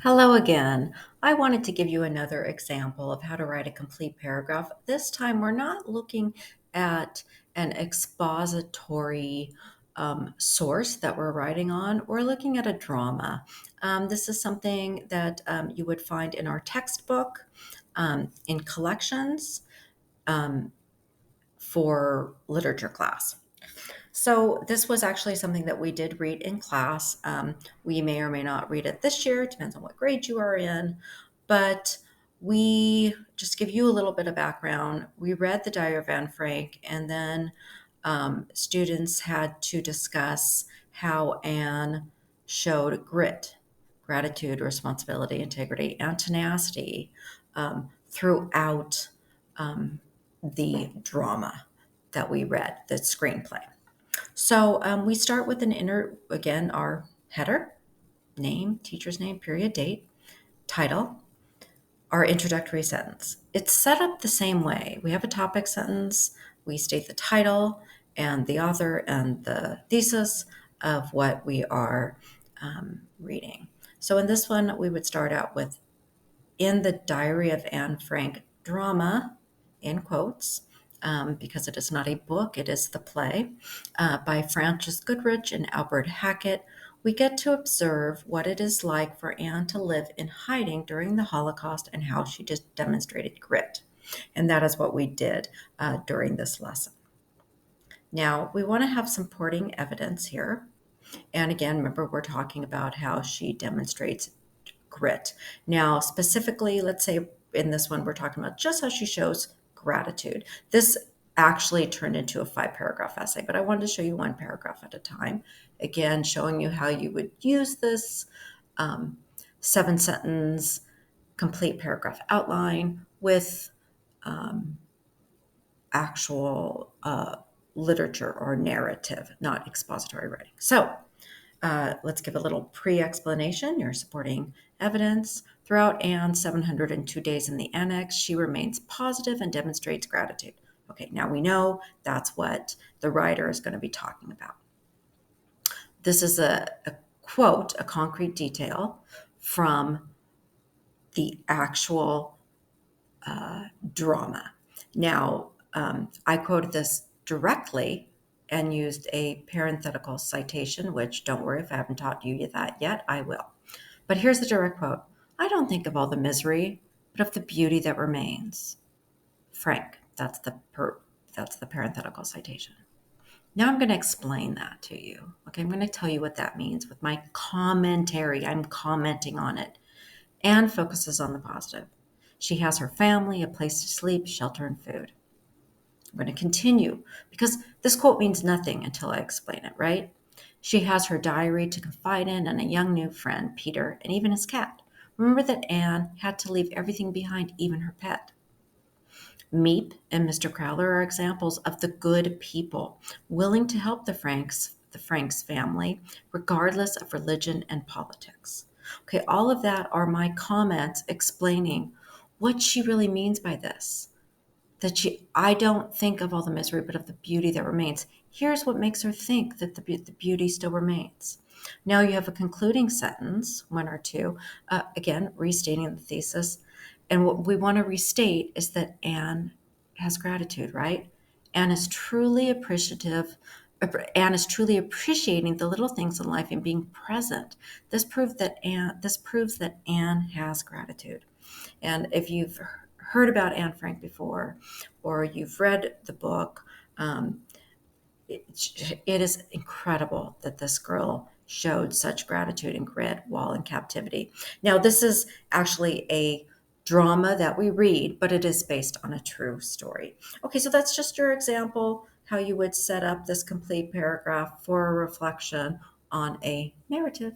Hello again. I wanted to give you another example of how to write a complete paragraph. This time, we're not looking at an expository source that we're writing on. We're looking at a drama. This is something that you would find in our textbook, in collections for literature class. So this was actually something that we did read in class. We may or may not read it this year, depends on what grade you are in. But we just give you a little bit of background. We read the Diary of Anne Frank, and then students had to discuss how Anne showed grit, gratitude, responsibility, integrity, and tenacity throughout the drama that we read, the screenplay. So we start with again, our header, name, teacher's name, period, date, title, our introductory sentence. It's set up the same way. We have a topic sentence, we state the title and the author and the thesis of what we are reading. So in this one, we would start out with in the Diary of Anne Frank drama, in quotes, because it is not a book, it is the play, by Frances Goodrich and Albert Hackett. We get to observe what it is like for Anne to live in hiding during the Holocaust and how she just demonstrated grit. And that is what we did during this lesson. Now, we want to have supporting evidence here. And again, remember, we're talking about how she demonstrates grit. Now, specifically, let's say in this one, we're talking about just how she shows gratitude. This actually turned into a 5-paragraph essay, but I wanted to show you one paragraph at a time. Again, showing you how you would use this 7-sentence complete paragraph outline with actual literature or narrative, not expository writing. So let's give a little pre-explanation. Your supporting evidence. Throughout Anne's 702 days in the annex, she remains positive and demonstrates gratitude. Okay, now we know that's what the writer is going to be talking about. This is a quote, a concrete detail from the actual drama. Now, I quoted this directly and used a parenthetical citation, which don't worry, if I haven't taught you that yet, I will. But here's the direct quote. I don't think of all the misery, but of the beauty that remains. Frank, that's the parenthetical citation. Now I'm going to explain that to you. Okay, I'm going to tell you what that means with my commentary. I'm commenting on it. Anne focuses on the positive. She has her family, a place to sleep, shelter, and food. I'm going to continue because this quote means nothing until I explain it, right? She has her diary to confide in and a young new friend, Peter, and even his cat. Remember that Anne had to leave everything behind, even her pet. Meep and Mr. Crowler are examples of the good people willing to help the Franks family, regardless of religion and politics. Okay, all of that are my comments explaining what she really means by this. I don't think of all the misery, but of the beauty that remains. Here's what makes her think that the beauty still remains. Now you have a concluding sentence, one or two, again, restating the thesis. And what we want to restate is that Anne has gratitude, right? Anne is truly appreciative. Anne is truly appreciating the little things in life and being present. This proves that Anne has gratitude. And if you've heard about Anne Frank before, or you've read the book, it is incredible that this girl showed such gratitude and grit while in captivity. Now, this is actually a drama that we read, but it is based on a true story. Okay, so that's just your example how you would set up this complete paragraph for a reflection on a narrative.